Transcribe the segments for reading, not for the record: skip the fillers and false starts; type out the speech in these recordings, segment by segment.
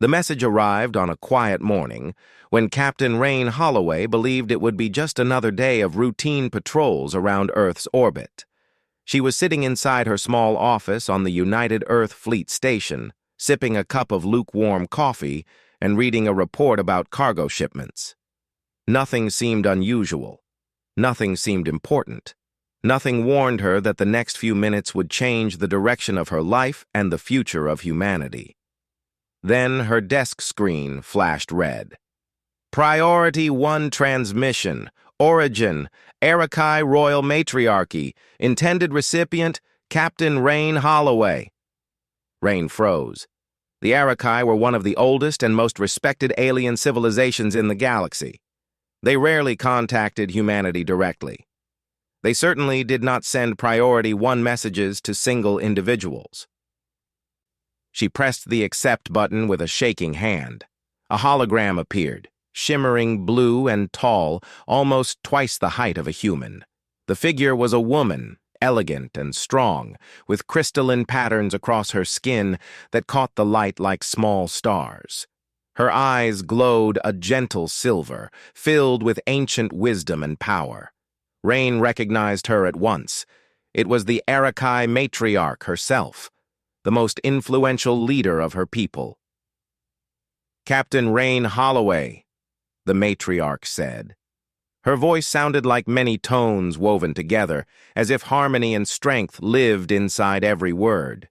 The message arrived on a quiet morning when Captain Rain Holloway believed it would be just another day of routine patrols around Earth's orbit. She was sitting inside her small office on the United Earth Fleet Station, sipping a cup of lukewarm coffee and reading a report about cargo shipments. Nothing seemed unusual. Nothing seemed important. Nothing warned her that the next few minutes would change the direction of her life and the future of humanity. Then her desk screen flashed red. Priority 1 transmission. Origin, HFY Royal Matriarchy. Intended recipient, Captain Rain Holloway. Rain froze. The HFY were one of the oldest and most respected alien civilizations in the galaxy. They rarely contacted humanity directly. They certainly did not send Priority 1 messages to single individuals. She pressed the accept button with a shaking hand. A hologram appeared, shimmering blue and tall, almost twice the height of a human. The figure was a woman, elegant and strong, with crystalline patterns across her skin that caught the light like small stars. Her eyes glowed a gentle silver, filled with ancient wisdom and power. Rain recognized her at once. It was the HFY matriarch herself, the most influential leader of her people. Captain Rain Holloway, the matriarch said. Her voice sounded like many tones woven together, as if harmony and strength lived inside every word.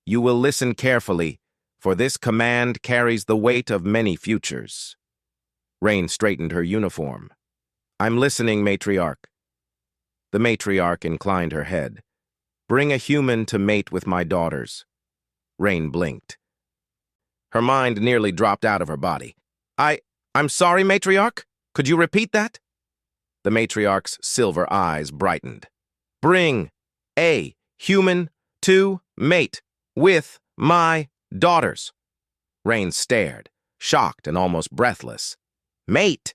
You will listen carefully, for this command carries the weight of many futures. Rain straightened her uniform. I'm listening, matriarch. The matriarch inclined her head. Bring a human to mate with my daughters. Rain blinked. Her mind nearly dropped out of her body. I'm sorry, matriarch? Could you repeat that? The matriarch's silver eyes brightened. Bring a human to mate with my daughters. Rain stared, shocked and almost breathless. Mate?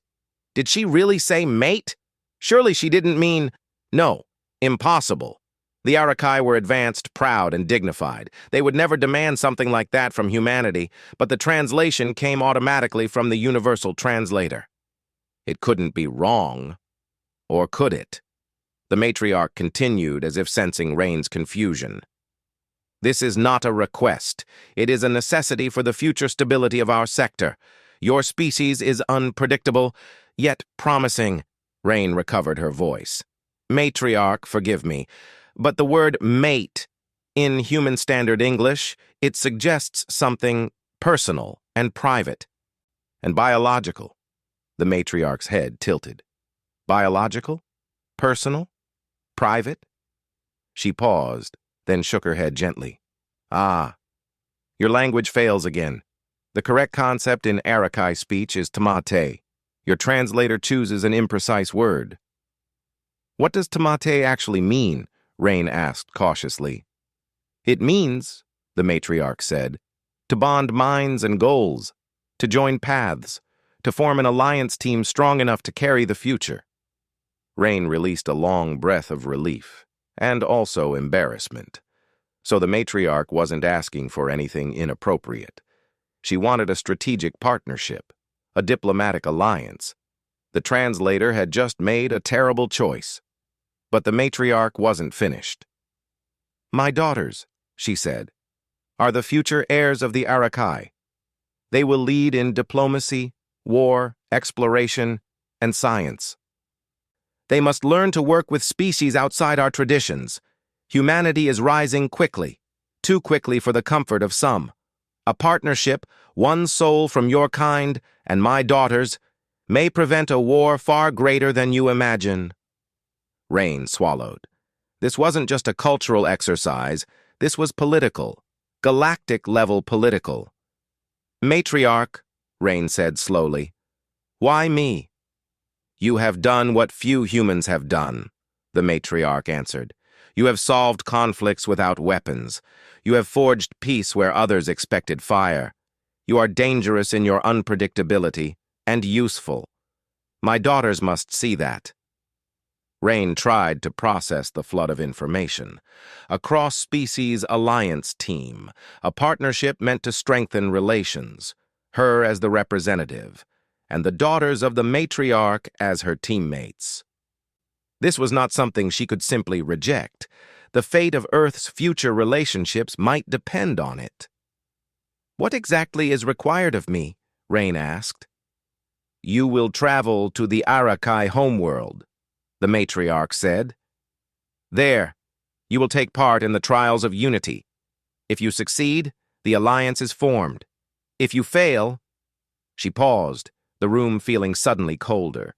Did she really say mate? Surely she didn't mean... No, impossible. The HFY were advanced, proud, and dignified. They would never demand something like that from humanity, but the translation came automatically from the universal translator. It couldn't be wrong. Or could it? The matriarch continued as if sensing Rain's confusion. This is not a request. It is a necessity for the future stability of our sector. Your species is unpredictable, yet promising. Rain recovered her voice. Matriarch, forgive me, but the word mate, in human standard English, it suggests something personal and private and biological. The matriarch's head tilted. Biological? Personal? Private? She paused, then shook her head gently. Ah, your language fails again. The correct concept in HFY speech is tamate. Your translator chooses an imprecise word. What does tamate actually mean? Rain asked cautiously. It means, the matriarch said, to bond minds and goals, to join paths, to form an alliance team strong enough to carry the future. Rain released a long breath of relief, and also embarrassment. So the matriarch wasn't asking for anything inappropriate. She wanted a strategic partnership, a diplomatic alliance. The translator had just made a terrible choice. But the matriarch wasn't finished. My daughters, she said, are the future heirs of the HFY. They will lead in diplomacy, war, exploration, and science. They must learn to work with species outside our traditions. Humanity is rising quickly, too quickly for the comfort of some. A partnership, one soul from your kind and my daughters, may prevent a war far greater than you imagine. Rain swallowed. This wasn't just a cultural exercise, this was political, galactic-level political. Matriarch, Rain said slowly, why me? You have done what few humans have done, the matriarch answered. You have solved conflicts without weapons. You have forged peace where others expected fire. You are dangerous in your unpredictability, and useful. My daughters must see that. Rain tried to process the flood of information. A cross-species alliance team, a partnership meant to strengthen relations, her as the representative, and the daughters of the matriarch as her teammates. This was not something she could simply reject. The fate of Earth's future relationships might depend on it. "What exactly is required of me?" Rain asked. "You will travel to the Arakai homeworld," the matriarch said. "There, you will take part in the trials of unity. If you succeed, the alliance is formed. If you fail—" She paused, the room feeling suddenly colder.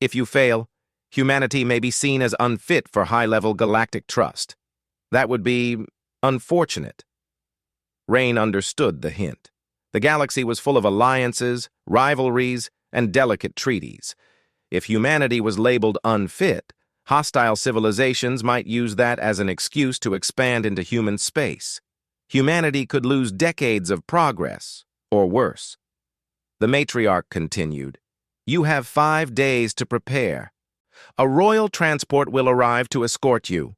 "If you fail, humanity may be seen as unfit for high-level galactic trust. That would be unfortunate." Rain understood the hint. The galaxy was full of alliances, rivalries, and delicate treaties. If humanity was labeled unfit, hostile civilizations might use that as an excuse to expand into human space. Humanity could lose decades of progress, or worse. The matriarch continued, "You have 5 days to prepare. A royal transport will arrive to escort you."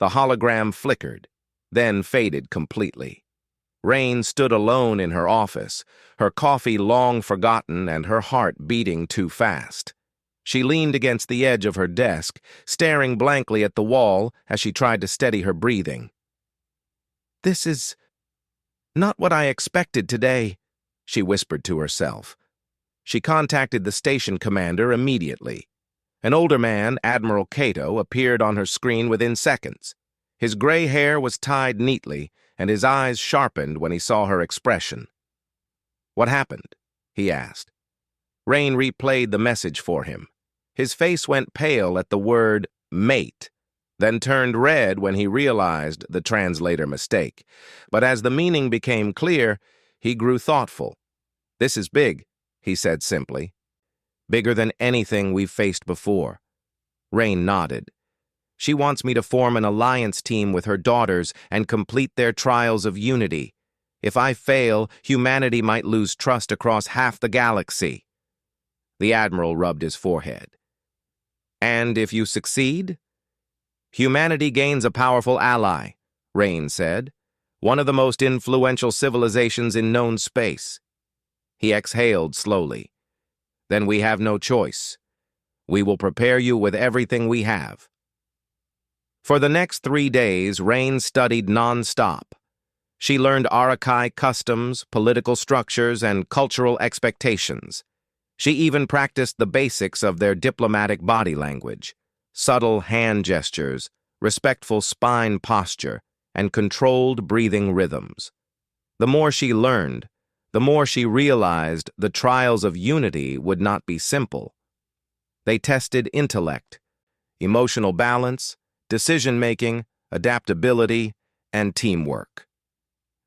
The hologram flickered, then faded completely. Rain stood alone in her office, her coffee long forgotten and her heart beating too fast. She leaned against the edge of her desk, staring blankly at the wall as she tried to steady her breathing. "This is not what I expected today," she whispered to herself. She contacted the station commander immediately. An older man, Admiral Cato, appeared on her screen within seconds. His gray hair was tied neatly, and his eyes sharpened when he saw her expression. "What happened?" he asked. Rain replayed the message for him. His face went pale at the word mate, then turned red when he realized the translator mistake. But as the meaning became clear, he grew thoughtful. "This is big," he said simply. "Bigger than anything we've faced before." Rain nodded. "She wants me to form an alliance team with her daughters and complete their trials of unity. If I fail, humanity might lose trust across half the galaxy." The Admiral rubbed his forehead. "And if you succeed?" "Humanity gains a powerful ally," Rain said. "One of the most influential civilizations in known space." He exhaled slowly. "Then we have no choice. We will prepare you with everything we have." For the next 3 days, Rain studied non-stop. She learned Arakai customs, political structures, and cultural expectations. She even practiced the basics of their diplomatic body language, subtle hand gestures, respectful spine posture, and controlled breathing rhythms. The more she learned, the more she realized the trials of unity would not be simple. They tested intellect, emotional balance, decision-making, adaptability, and teamwork.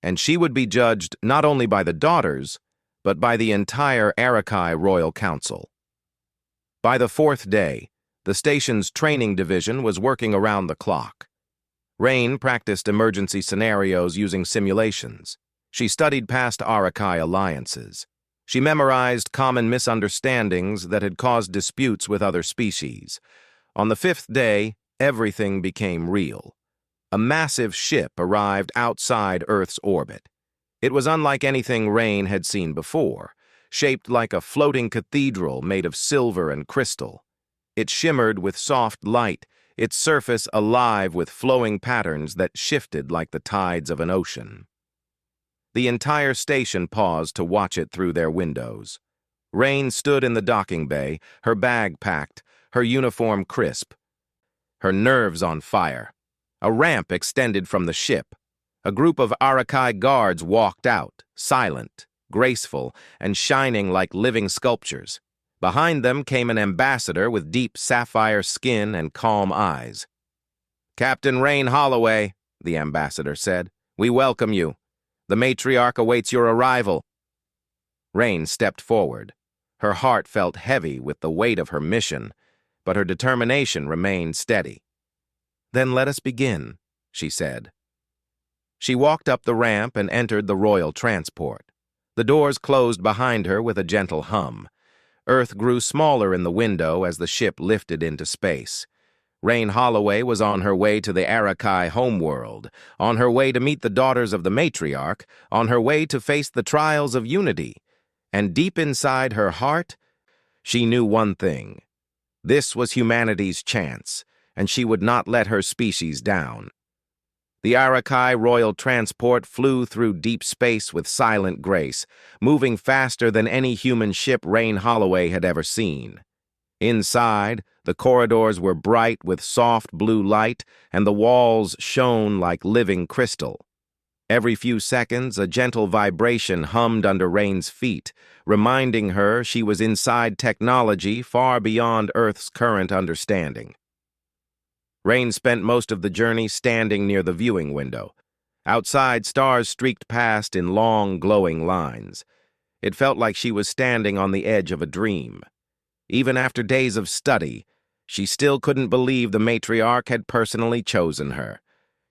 And she would be judged not only by the daughters, but by the entire Arakai Royal Council. By the 4th day, the station's training division was working around the clock. Rain practiced emergency scenarios using simulations. She studied past Arakai alliances. She memorized common misunderstandings that had caused disputes with other species. On the 5th day, everything became real. A massive ship arrived outside Earth's orbit. It was unlike anything Rain had seen before, shaped like a floating cathedral made of silver and crystal. It shimmered with soft light, its surface alive with flowing patterns that shifted like the tides of an ocean. The entire station paused to watch it through their windows. Rain stood in the docking bay, her bag packed, her uniform crisp, her nerves on fire. A ramp extended from the ship. A group of Arakai guards walked out, silent, graceful, and shining like living sculptures. Behind them came an ambassador with deep sapphire skin and calm eyes. "Captain Rain Holloway," the ambassador said, "we welcome you. The matriarch awaits your arrival." Rain stepped forward. Her heart felt heavy with the weight of her mission, but her determination remained steady. "Then let us begin," she said. She walked up the ramp and entered the royal transport. The doors closed behind her with a gentle hum. Earth grew smaller in the window as the ship lifted into space. Rain Holloway was on her way to the Arakai homeworld, on her way to meet the daughters of the matriarch, on her way to face the trials of unity. And deep inside her heart, she knew one thing. This was humanity's chance, and she would not let her species down. The Arakai royal transport flew through deep space with silent grace, moving faster than any human ship Rain Holloway had ever seen. Inside, the corridors were bright with soft blue light, and the walls shone like living crystal. Every few seconds, a gentle vibration hummed under Rain's feet, reminding her she was inside technology far beyond Earth's current understanding. Rain spent most of the journey standing near the viewing window. Outside, stars streaked past in long, glowing lines. It felt like she was standing on the edge of a dream. Even after days of study, she still couldn't believe the matriarch had personally chosen her.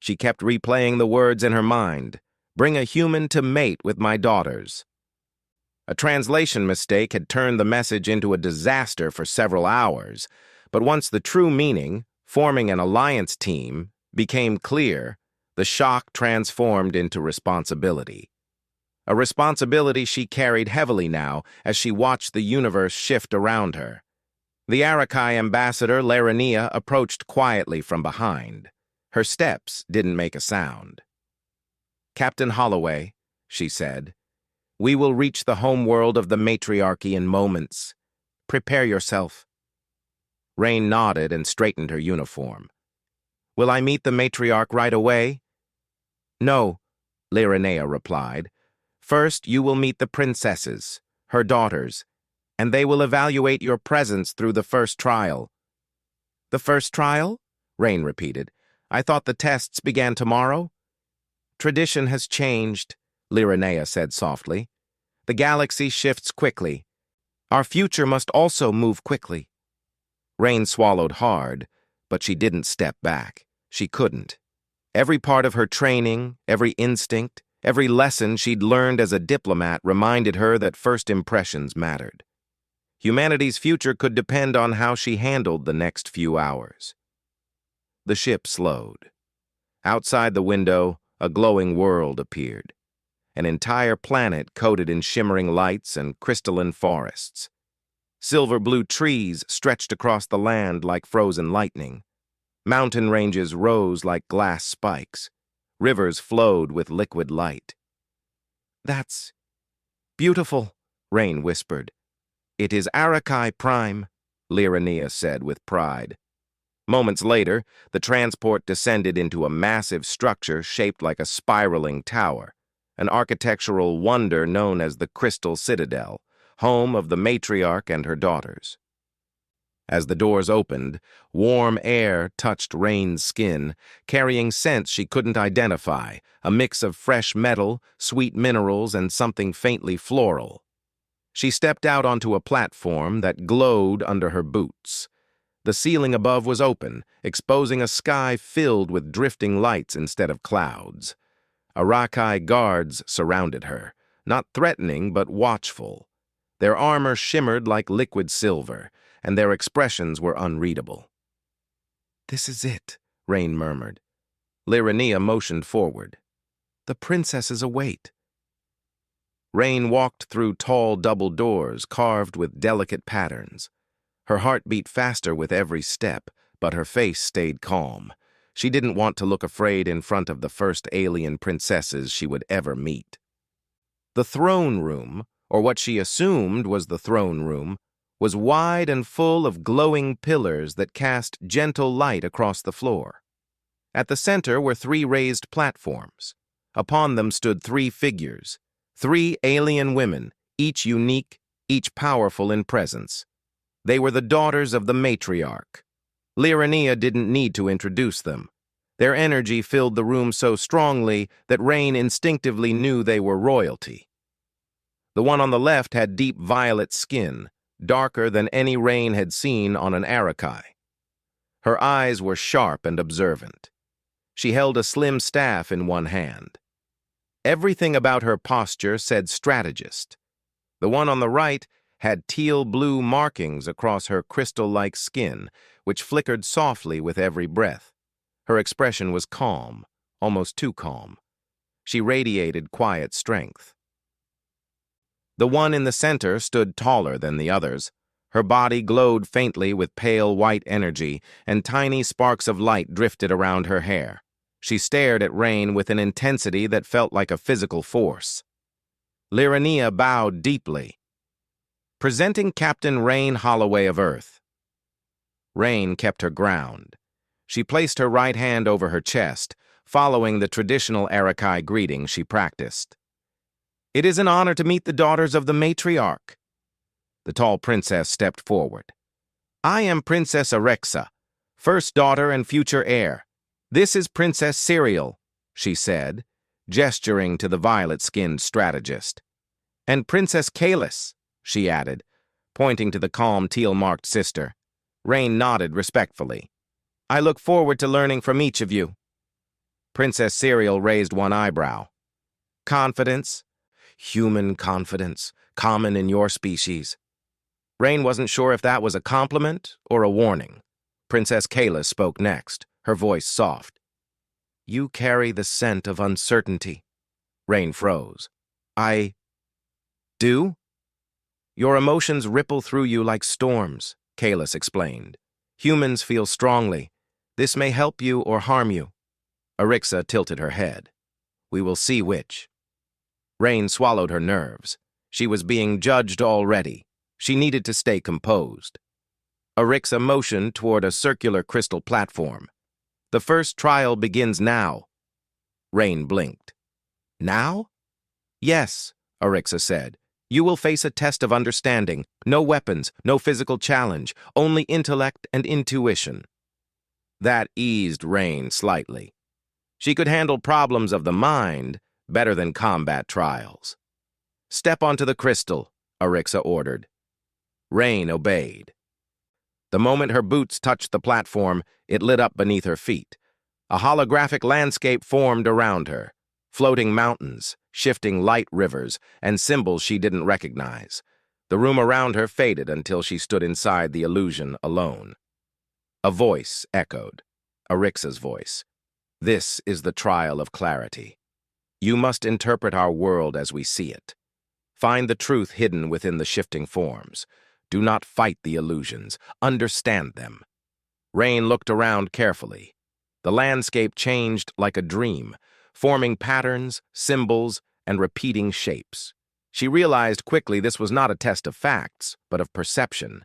She kept replaying the words in her mind, "Bring a human to mate with my daughters." A translation mistake had turned the message into a disaster for several hours, but once the true meaning, forming an alliance team, became clear, the shock transformed into responsibility. A responsibility she carried heavily now as she watched the universe shift around her. The Arakai ambassador, Larania, approached quietly from behind. Her steps didn't make a sound. "Captain Holloway," she said, "we will reach the homeworld of the matriarchy in moments. Prepare yourself." Rain nodded and straightened her uniform. "Will I meet the matriarch right away?" "No," Larania replied. "First, you will meet the princesses, her daughters, and they will evaluate your presence through the first trial." "The first trial?" Rain repeated. "I thought the tests began tomorrow." "Tradition has changed," Larania said softly. "The galaxy shifts quickly. Our future must also move quickly." Rain swallowed hard, but she didn't step back. She couldn't. Every part of her training, every instinct, every lesson she'd learned as a diplomat reminded her that first impressions mattered. Humanity's future could depend on how she handled the next few hours. The ship slowed. Outside the window, a glowing world appeared. An entire planet coated in shimmering lights and crystalline forests. Silver-blue trees stretched across the land like frozen lightning. Mountain ranges rose like glass spikes. Rivers flowed with liquid light. "That's beautiful," Rain whispered. "It is Arakai Prime," Larania said with pride. Moments later, the transport descended into a massive structure shaped like a spiraling tower, an architectural wonder known as the Crystal Citadel, home of the matriarch and her daughters. As the doors opened, warm air touched Rain's skin, carrying scents she couldn't identify, a mix of fresh metal, sweet minerals, and something faintly floral. She stepped out onto a platform that glowed under her boots. The ceiling above was open, exposing a sky filled with drifting lights instead of clouds. Arakai guards surrounded her, not threatening but watchful. Their armor shimmered like liquid silver, and their expressions were unreadable. "This is it," Rain murmured. Larania motioned forward. "The princesses await." Rain walked through tall double doors carved with delicate patterns. Her heart beat faster with every step, but her face stayed calm. She didn't want to look afraid in front of the first alien princesses she would ever meet. The throne room, or what she assumed was the throne room, was wide and full of glowing pillars that cast gentle light across the floor. At the center were 3 raised platforms. Upon them stood 3 figures, 3 alien women, each unique, each powerful in presence. They were the daughters of the matriarch. Larania didn't need to introduce them. Their energy filled the room so strongly that Rain instinctively knew they were royalty. The one on the left had deep violet skin, darker than any Rain had seen on an Arakai. Her eyes were sharp and observant. She held a slim staff in one hand. Everything about her posture said strategist. The one on the right had teal-blue markings across her crystal-like skin, which flickered softly with every breath. Her expression was calm, almost too calm. She radiated quiet strength. The one in the center stood taller than the others. Her body glowed faintly with pale white energy, and tiny sparks of light drifted around her hair. She stared at Rain with an intensity that felt like a physical force. Lyrania bowed deeply. Presenting Captain Rain Holloway of Earth. Rain kept her ground. She placed her right hand over her chest, following the traditional Arakai greeting she practiced. "It is an honor to meet the daughters of the matriarch." The tall princess stepped forward. "I am Princess Arexa, first daughter and future heir. This is Princess Serial," she said, gesturing to the violet-skinned strategist. "And Princess Kalis," she added, pointing to the calm teal-marked sister. Rain nodded respectfully. "I look forward to learning from each of you." Princess Serial raised one eyebrow. "Confidence? Human confidence, common in your species." Rain wasn't sure if that was a compliment or a warning. Princess Kalis spoke next, her voice soft. "You carry the scent of uncertainty." Rain froze. "I do?" "Your emotions ripple through you like storms," Kalis explained. "Humans feel strongly. This may help you or harm you." Arexa tilted her head. "We will see which." Rain swallowed her nerves. She was being judged already. She needed to stay composed. Arexa motioned toward a circular crystal platform. "The first trial begins now." Rain blinked. "Now?" "Yes," Arexa said. "You will face a test of understanding. No weapons, no physical challenge, only intellect and intuition." That eased Rain slightly. She could handle problems of the mind better than combat trials. "Step onto the crystal," Arexa ordered. Rain obeyed. The moment her boots touched the platform, it lit up beneath her feet. A holographic landscape formed around her. Floating mountains, shifting light rivers, and symbols she didn't recognize. The room around her faded until she stood inside the illusion alone. A voice echoed, Arexa's voice. "This is the trial of clarity. You must interpret our world as we see it. Find the truth hidden within the shifting forms. Do not fight the illusions. Understand them." Rain looked around carefully. The landscape changed like a dream, forming patterns, symbols, and repeating shapes. She realized quickly this was not a test of facts, but of perception.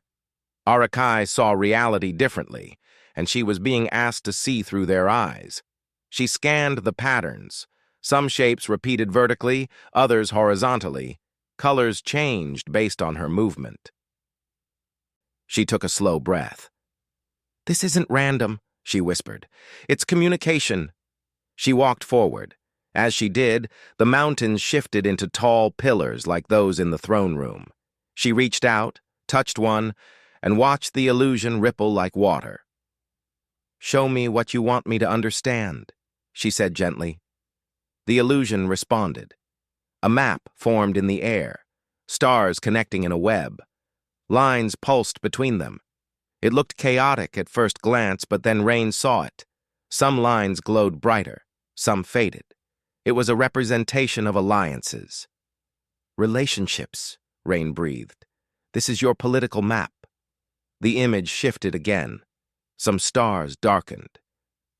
Arakai saw reality differently, and she was being asked to see through their eyes. She scanned the patterns. Some shapes repeated vertically, others horizontally. Colors changed based on her movement. She took a slow breath. "This isn't random," she whispered. "It's communication." She walked forward. As she did, the mountains shifted into tall pillars like those in the throne room. She reached out, touched one, and watched the illusion ripple like water. "Show me what you want me to understand," she said gently. The illusion responded. A map formed in the air, stars connecting in a web. Lines pulsed between them. It looked chaotic at first glance, but then Rain saw it. Some lines glowed brighter, some faded. It was a representation of alliances. "Relationships," Rain breathed. "This is your political map." The image shifted again. Some stars darkened.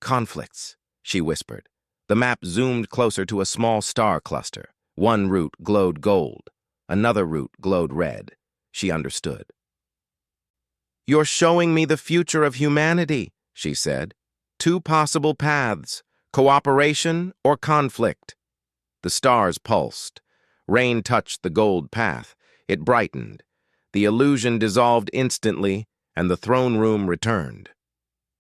"Conflicts," she whispered. The map zoomed closer to a small star cluster. One route glowed gold. Another route glowed red. She understood. "You're showing me the future of humanity," she said. "Two possible paths, cooperation or conflict." The stars pulsed. Rain touched the gold path. It brightened. The illusion dissolved instantly, and the throne room returned.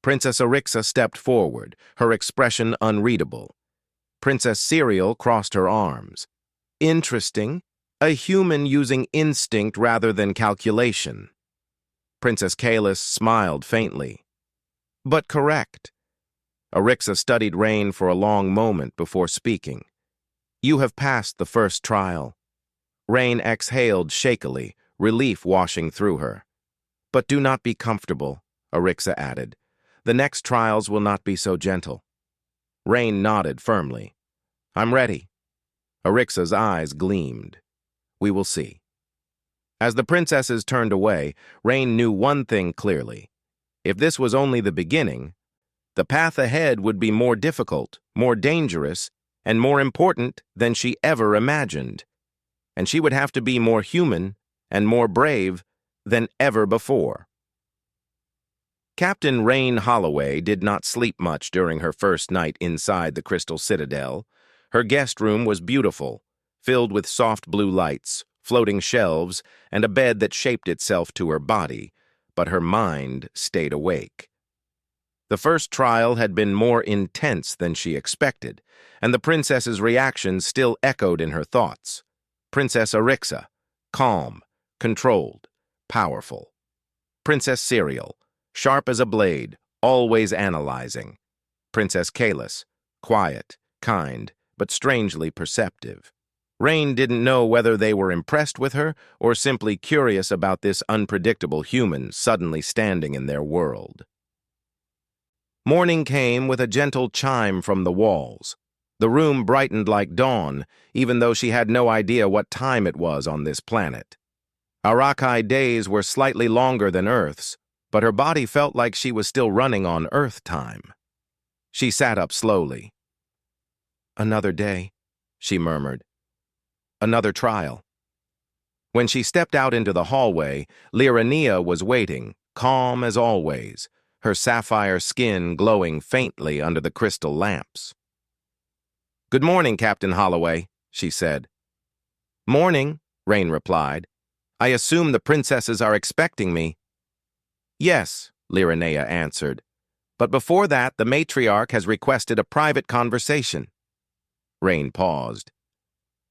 Princess Arexa stepped forward, her expression unreadable. Princess Serial crossed her arms. "Interesting. A human using instinct rather than calculation." Princess Kalis smiled faintly. "But correct." Arexa studied Rain for a long moment before speaking. "You have passed the first trial." Rain exhaled shakily, relief washing through her. "But do not be comfortable," Aurixa added. "The next trials will not be so gentle." Rain nodded firmly. "I'm ready." Aurixa's eyes gleamed. "We will see." As the princesses turned away, Rain knew one thing clearly. If this was only the beginning, the path ahead would be more difficult, more dangerous, and more important than she ever imagined. And she would have to be more human and more brave than ever before. Captain Rain Holloway did not sleep much during her first night inside the Crystal Citadel. Her guest room was beautiful, filled with soft blue lights, floating shelves, and a bed that shaped itself to her body, but her mind stayed awake. The first trial had been more intense than she expected, and the princess's reactions still echoed in her thoughts. Princess Aurixa, calm, controlled, powerful. Princess Serial, sharp as a blade, always analyzing. Princess Kalis, quiet, kind, but strangely perceptive. Rain didn't know whether they were impressed with her or simply curious about this unpredictable human suddenly standing in their world. Morning came with a gentle chime from the walls. The room brightened like dawn, even though she had no idea what time it was on this planet. Arakai days were slightly longer than Earth's, but her body felt like she was still running on Earth time. She sat up slowly. "Another day," she murmured. "Another trial." When she stepped out into the hallway, Liranea was waiting, calm as always, her sapphire skin glowing faintly under the crystal lamps. "Good morning, Captain Holloway," she said. "Morning," Rain replied. "I assume the princesses are expecting me." "Yes," Liranea answered. "But before that, the matriarch has requested a private conversation." Rain paused.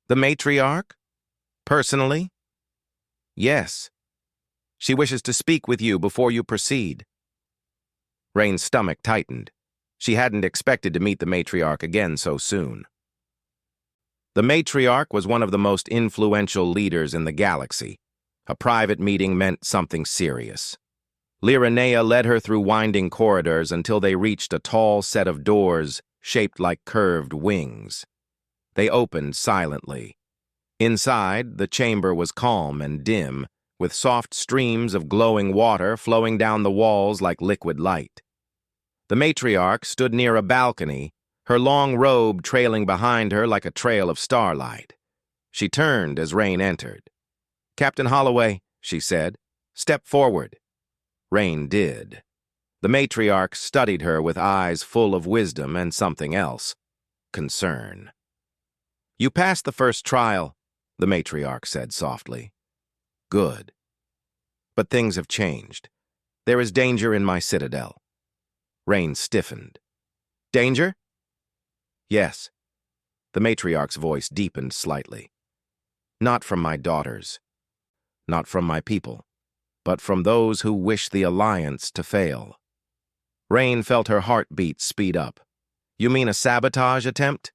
"The matriarch? Personally?" "Yes. She wishes to speak with you before you proceed." Rain's stomach tightened. She hadn't expected to meet the matriarch again so soon. The matriarch was one of the most influential leaders in the galaxy. A private meeting meant something serious. Liranea led her through winding corridors until they reached a tall set of doors shaped like curved wings. They opened silently. Inside, the chamber was calm and dim, with soft streams of glowing water flowing down the walls like liquid light. The matriarch stood near a balcony, her long robe trailing behind her like a trail of starlight. She turned as Rain entered. "Captain Holloway," she said, "step forward." Rain did. The matriarch studied her with eyes full of wisdom and something else, concern. "You passed the first trial," the matriarch said softly. "Good. But things have changed. There is danger in my citadel." Rain stiffened. "Danger?" "Yes." The matriarch's voice deepened slightly. "Not from my daughters. Not from my people. But from those who wish the alliance to fail." Rain felt her heartbeat speed up. "You mean a sabotage attempt?"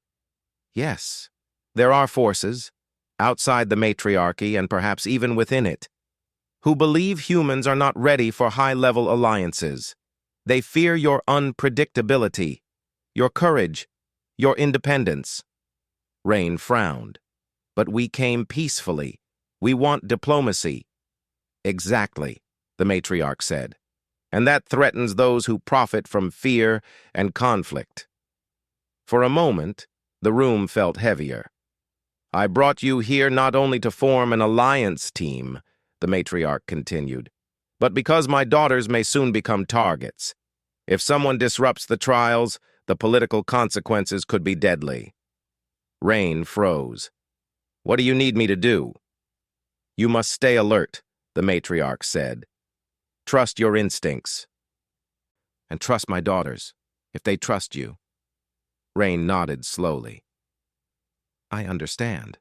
"Yes. There are forces, outside the matriarchy and perhaps even within it, who believe humans are not ready for high-level alliances. They fear your unpredictability, your courage, your independence." Rain frowned. "But we came peacefully. We want diplomacy." "Exactly," the matriarch said. "And that threatens those who profit from fear and conflict." For a moment, the room felt heavier. "I brought you here not only to form an alliance team," the matriarch continued, "but because my daughters may soon become targets. If someone disrupts the trials, the political consequences could be deadly." Rain froze. "What do you need me to do?" "You must stay alert," the matriarch said. "Trust your instincts." "And trust my daughters, if they trust you." Rain nodded slowly. "I understand."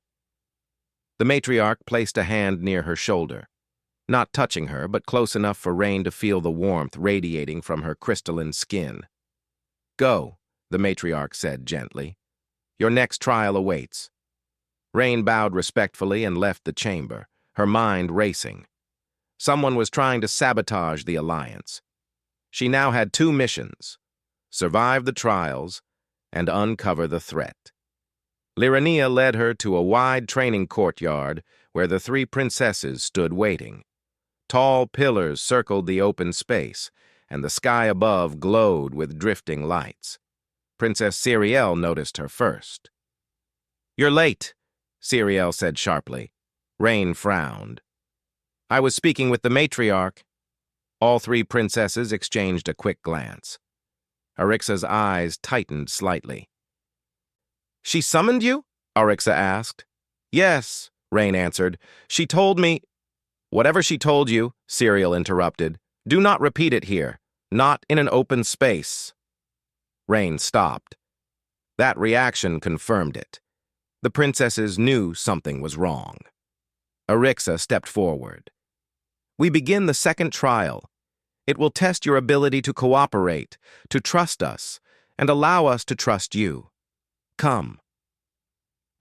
The matriarch placed a hand near her shoulder, not touching her, but close enough for Rain to feel the warmth radiating from her crystalline skin. "Go," the matriarch said gently. "Your next trial awaits." Rain bowed respectfully and left the chamber, her mind racing. Someone was trying to sabotage the Alliance. She now had two missions: survive the trials and uncover the threat. Lyrania led her to a wide training courtyard where the three princesses stood waiting. Tall pillars circled the open space, and the sky above glowed with drifting lights. Princess Siriel noticed her first. "You're late," Siriel said sharply. Rain frowned. "I was speaking with the matriarch." All three princesses exchanged a quick glance. Arixa's eyes tightened slightly. "She summoned you?" Arixa asked. "Yes," Rain answered. "She told me—" "Whatever she told you," Siriel interrupted, "do not repeat it here. Not in an open space." Rain stopped. That reaction confirmed it. The princesses knew something was wrong. Arixa stepped forward. "We begin the second trial. It will test your ability to cooperate, to trust us, and allow us to trust you. Come."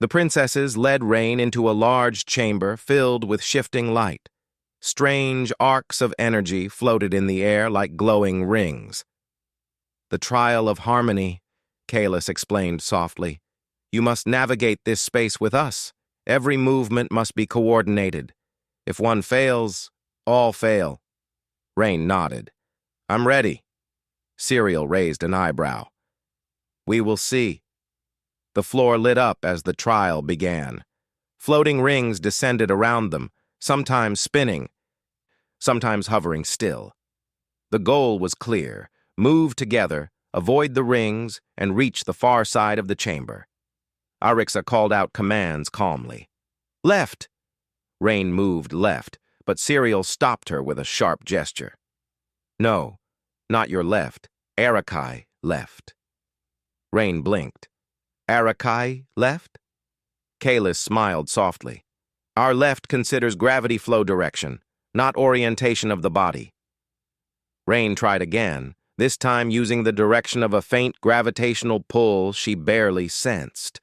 The princesses led Rain into a large chamber filled with shifting light. Strange arcs of energy floated in the air like glowing rings. "The trial of harmony," Kalis explained softly. "You must navigate this space with us. Every movement must be coordinated. If one fails, all fail." Rain nodded. "I'm ready." Siriel raised an eyebrow. "We will see." The floor lit up as the trial began. Floating rings descended around them, sometimes spinning, sometimes hovering still. The goal was clear: move together, avoid the rings, and reach the far side of the chamber. Arixa called out commands calmly. "Left!" Rain moved left, but Siriel stopped her with a sharp gesture. "No, not your left. Arakai left." Rain blinked. "Arakai left?" Kalis smiled softly. "Our left considers gravity flow direction, not orientation of the body." Rain tried again, this time using the direction of a faint gravitational pull she barely sensed.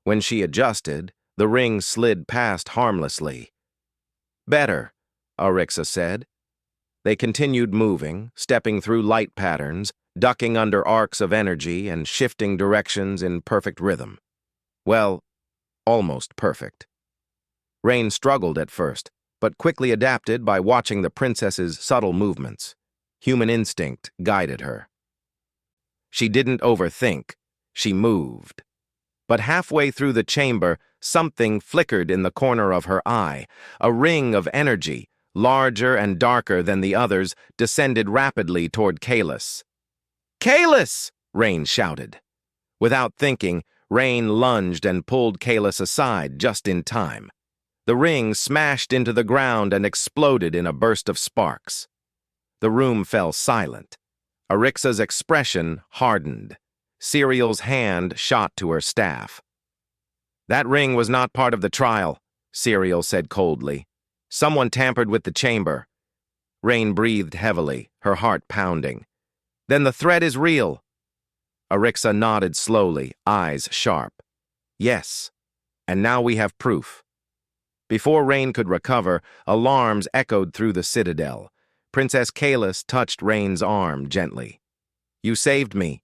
When she adjusted, the ring slid past harmlessly. "Better," Arixa said. They continued moving, stepping through light patterns, ducking under arcs of energy and shifting directions in perfect rhythm. Well, almost perfect. Rain struggled at first, but quickly adapted by watching the princess's subtle movements. Human instinct guided her. She didn't overthink, she moved. But halfway through the chamber, something flickered in the corner of her eye. A ring of energy, larger and darker than the others, descended rapidly toward Kalis. "Kalis!" Rain shouted. Without thinking, Rain lunged and pulled Kalis aside just in time. The ring smashed into the ground and exploded in a burst of sparks. The room fell silent. Arixa's expression hardened. Siriel's hand shot to her staff. "That ring was not part of the trial," Siriel said coldly. "Someone tampered with the chamber." Rain breathed heavily, her heart pounding. "Then the threat is real." Arixa nodded slowly, eyes sharp. "Yes, and now we have proof." Before Rain could recover, alarms echoed through the citadel. Princess Kalis touched Rain's arm gently. "You saved me."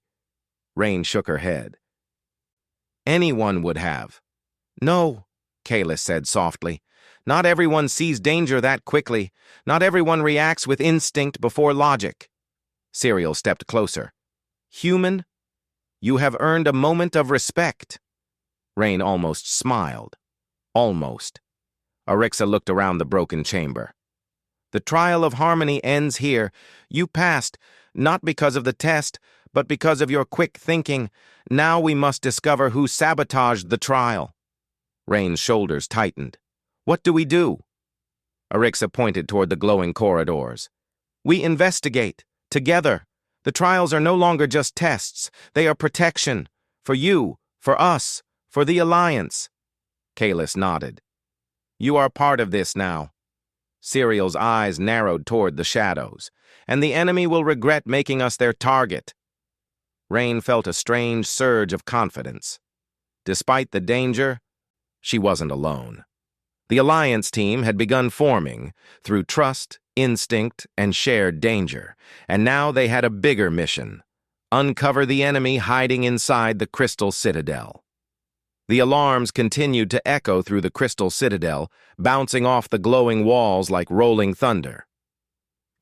Rain shook her head. "Anyone would have." "No," Kalis said softly. "Not everyone sees danger that quickly. Not everyone reacts with instinct before logic." Siriel stepped closer. "Human, you have earned a moment of respect." Rain almost smiled. Almost. Arixa looked around the broken chamber. "The trial of harmony ends here. You passed, not because of the test, but because of your quick thinking. Now we must discover who sabotaged the trial." Rain's shoulders tightened. "What do we do?" Arixa pointed toward the glowing corridors. "We investigate, together. The trials are no longer just tests. They are protection. For you, for us, for the Alliance." Kalis nodded. "You are part of this now." Siriel's eyes narrowed toward the shadows. "And the enemy will regret making us their target." Rain felt a strange surge of confidence. Despite the danger, she wasn't alone. The Alliance team had begun forming through trust, instinct, and shared danger, and now they had a bigger mission: uncover the enemy hiding inside the Crystal Citadel. The alarms continued to echo through the Crystal Citadel, bouncing off the glowing walls like rolling thunder.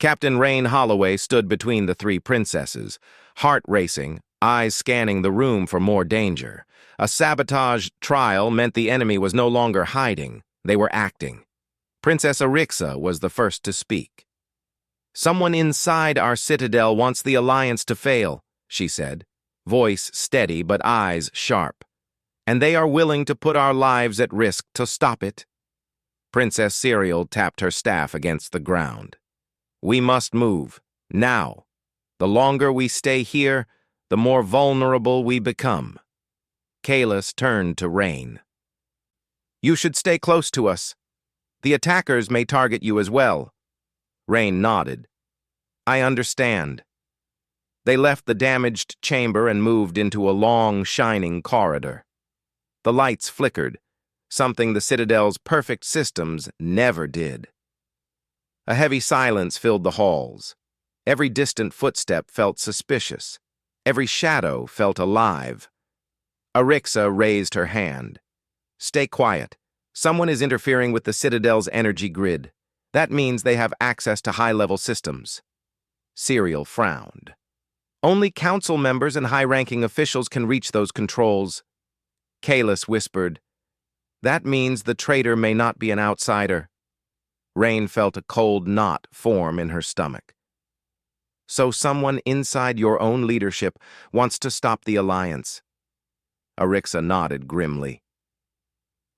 Captain Rain Holloway stood between the three princesses, heart racing, eyes scanning the room for more danger. A sabotage trial meant the enemy was no longer hiding, they were acting. Princess Arixa was the first to speak. "Someone inside our citadel wants the Alliance to fail," she said, voice steady but eyes sharp. "And they are willing to put our lives at risk to stop it." Princess Serial tapped her staff against the ground. "We must move, now. The longer we stay here, the more vulnerable we become." Kalis turned to Rain. "You should stay close to us. The attackers may target you as well." Rain nodded. "I understand." They left the damaged chamber and moved into a long, shining corridor. The lights flickered, something the Citadel's perfect systems never did. A heavy silence filled the halls. Every distant footstep felt suspicious. Every shadow felt alive. Arixa raised her hand. "Stay quiet. Someone is interfering with the Citadel's energy grid. That means they have access to high-level systems." Serial frowned. "Only council members and high-ranking officials can reach those controls." Kalis whispered, "That means the traitor may not be an outsider." Rain felt a cold knot form in her stomach. "So someone inside your own leadership wants to stop the Alliance." Arixa nodded grimly.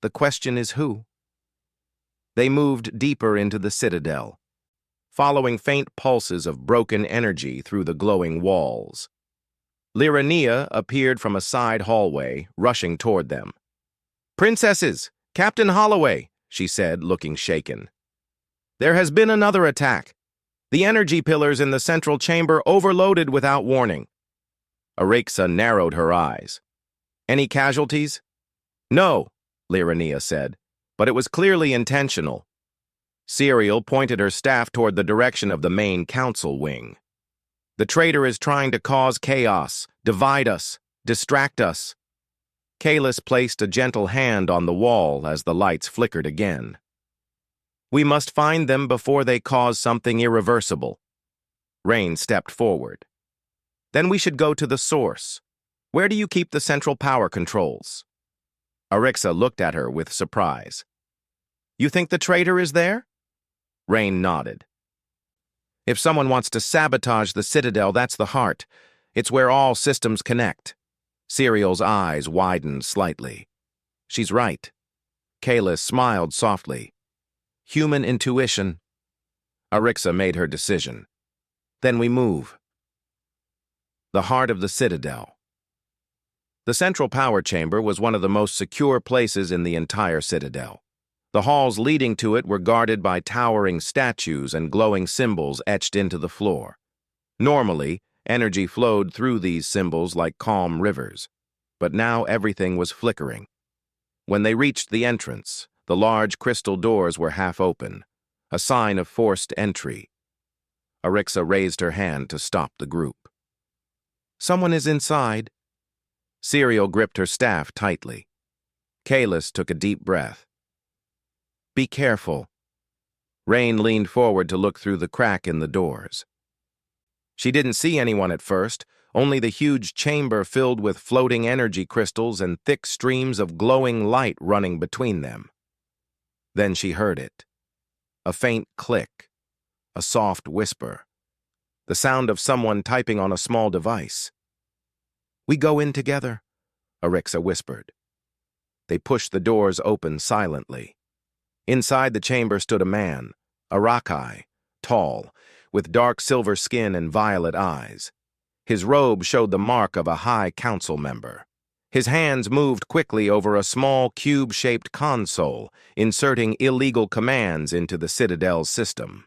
"The question is who?" They moved deeper into the Citadel, following faint pulses of broken energy through the glowing walls. Lyrania appeared from a side hallway, rushing toward them. "Princesses! Captain Holloway!" she said, looking shaken. "There has been another attack. The energy pillars in the central chamber overloaded without warning." Arixa narrowed her eyes. "Any casualties?" "No," Lyrania said, "but it was clearly intentional." Serial pointed her staff toward the direction of the main council wing. "The traitor is trying to cause chaos, divide us, distract us." Kalis placed a gentle hand on the wall as the lights flickered again. "We must find them before they cause something irreversible." Rain stepped forward. "Then we should go to the source. Where do you keep the central power controls?" Arixa looked at her with surprise. "You think the traitor is there?" Rain nodded. "If someone wants to sabotage the Citadel, that's the heart. It's where all systems connect." Serial's eyes widened slightly. "She's right." Kalis smiled softly. "Human intuition." Arixa made her decision. "Then we move." The heart of the Citadel. The central power chamber was one of the most secure places in the entire Citadel. The halls leading to it were guarded by towering statues and glowing symbols etched into the floor. Normally, energy flowed through these symbols like calm rivers, but now everything was flickering. When they reached the entrance, the large crystal doors were half open, a sign of forced entry. Arixa raised her hand to stop the group. "Someone is inside." Serial gripped her staff tightly. Kalis took a deep breath. "Be careful." Rain leaned forward to look through the crack in the doors. She didn't see anyone at first, only the huge chamber filled with floating energy crystals and thick streams of glowing light running between them. Then she heard it. A faint click, a soft whisper, the sound of someone typing on a small device. "We go in together," Arixa whispered. They pushed the doors open silently. Inside the chamber stood a man, Arakai, tall, with dark silver skin and violet eyes. His robe showed the mark of a high council member. His hands moved quickly over a small cube-shaped console, inserting illegal commands into the Citadel's system.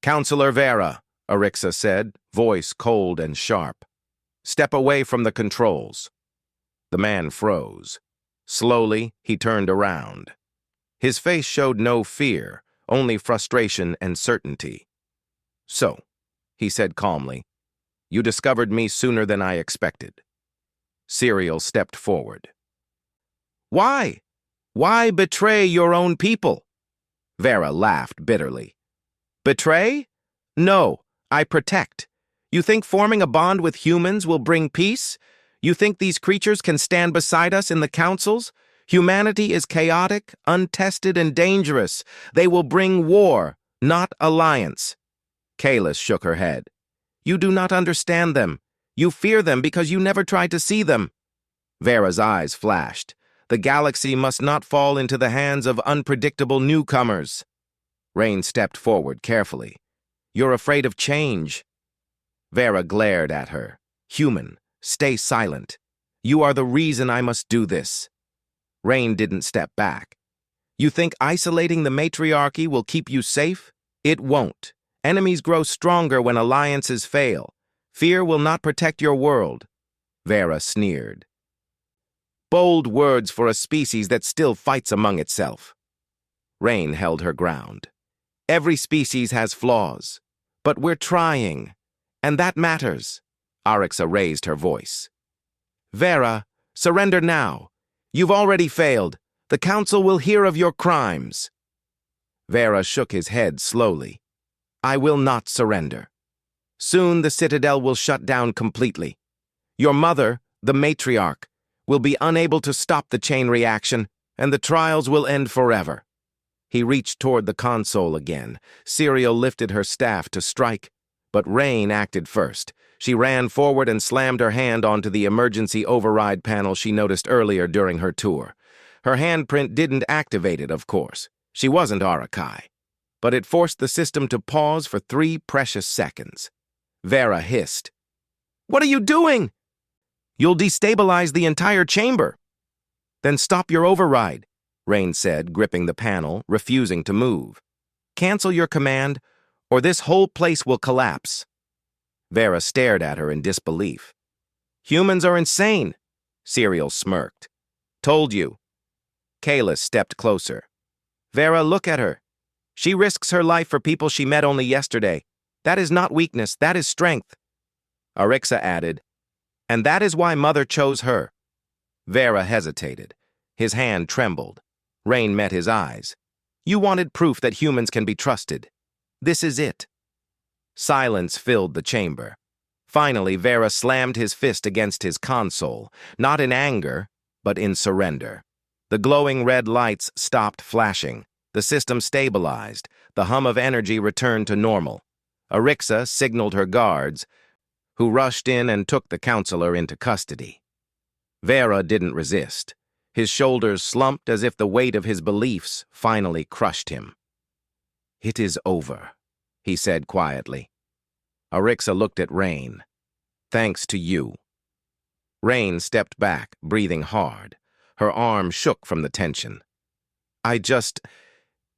"Counselor Vera," Arixa said, voice cold and sharp. "Step away from the controls." The man froze. Slowly, he turned around. His face showed no fear, only frustration and certainty. "So," he said calmly, "you discovered me sooner than I expected." Siriel stepped forward. "Why? Why betray your own people?" Vera laughed bitterly. "Betray? No, I protect. You think forming a bond with humans will bring peace? You think these creatures can stand beside us in the councils? Humanity is chaotic, untested, and dangerous. They will bring war, not alliance." Kalis shook her head. "You do not understand them. You fear them because you never tried to see them." Vera's eyes flashed. The galaxy must not fall into the hands of unpredictable newcomers. Rain stepped forward carefully. "You're afraid of change." Vera glared at her. "Human, stay silent. You are the reason I must do this." Rain didn't step back. "You think isolating the matriarchy will keep you safe? It won't. Enemies grow stronger when alliances fail. Fear will not protect your world." Vera sneered. "Bold words for a species that still fights among itself." Rain held her ground. "Every species has flaws, but we're trying, and that matters." Arixa raised her voice. "Vera, surrender now. You've already failed. The Council will hear of your crimes." Vera shook his head slowly. "I will not surrender. Soon the Citadel will shut down completely. Your mother, the matriarch, will be unable to stop the chain reaction, and the trials will end forever." He reached toward the console again. Siriel lifted her staff to strike, but Rain acted first. She ran forward and slammed her hand onto the emergency override panel she noticed earlier during her tour. Her handprint didn't activate it, of course. She wasn't Arakai. But it forced the system to pause for 3 precious seconds. Vera hissed. "What are you doing?" "You'll destabilize the entire chamber." "Then stop your override," Rain said, gripping the panel, refusing to move. "Cancel your command, or this whole place will collapse." Vera stared at her in disbelief. "Humans are insane," Siriel smirked. "Told you." Kalis stepped closer. "Vera, look at her. She risks her life for people she met only yesterday. That is not weakness, that is strength." Arixa added, "And that is why Mother chose her." Vera hesitated. His hand trembled. Rain met his eyes. "You wanted proof that humans can be trusted. This is it." Silence filled the chamber. Finally, Vera slammed his fist against his console, not in anger, but in surrender. The glowing red lights stopped flashing. The system stabilized. The hum of energy returned to normal. Arixa signaled her guards, who rushed in and took the counselor into custody. Vera didn't resist. His shoulders slumped as if the weight of his beliefs finally crushed him. "It is over," he said quietly. Arixa looked at Rain. "Thanks to you." Rain stepped back, breathing hard. Her arm shook from the tension. "I just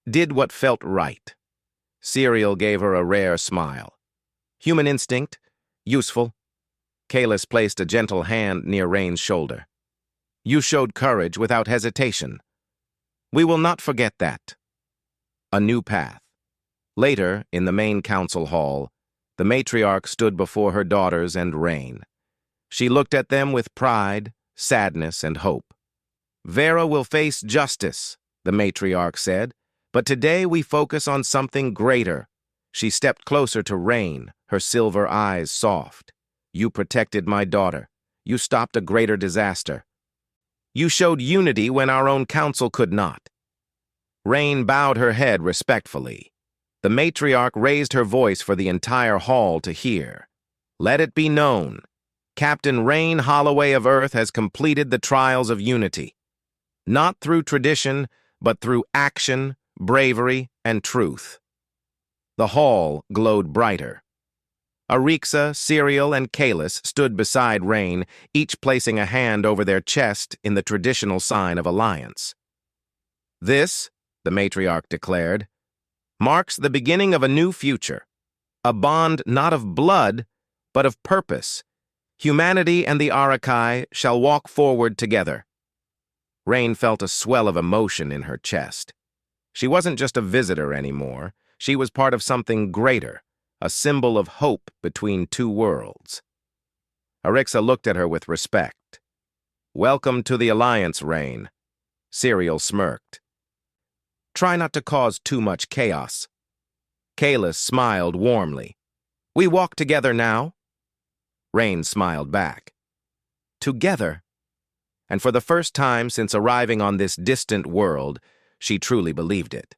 did what felt right." Siriel gave her a rare smile. "Human instinct, useful." Kalis placed a gentle hand near Rain's shoulder. "You showed courage without hesitation. We will not forget that." A new path. Later, in the main council hall, the matriarch stood before her daughters and Rain. She looked at them with pride, sadness, and hope. "Vera will face justice," the matriarch said, "but today we focus on something greater." She stepped closer to Rain, her silver eyes soft. "You protected my daughter. You stopped a greater disaster. You showed unity when our own council could not." Rain bowed her head respectfully. The matriarch raised her voice for the entire hall to hear. "Let it be known, Captain Rain Holloway of Earth has completed the trials of unity. Not through tradition, but through action, bravery, and truth." The hall glowed brighter. Arixa, Siriel, and Kalis stood beside Rain, each placing a hand over their chest in the traditional sign of alliance. "This," the matriarch declared, "marks the beginning of a new future. A bond not of blood, but of purpose. Humanity and the Arakai shall walk forward together." Rain felt a swell of emotion in her chest. She wasn't just a visitor anymore. She was part of something greater, a symbol of hope between two worlds. Arixa looked at her with respect. "Welcome to the Alliance, Rain." Serial smirked. "Try not to cause too much chaos." Kalis smiled warmly. "We walk together now?" Rain smiled back. Together. And for the first time since arriving on this distant world, she truly believed it.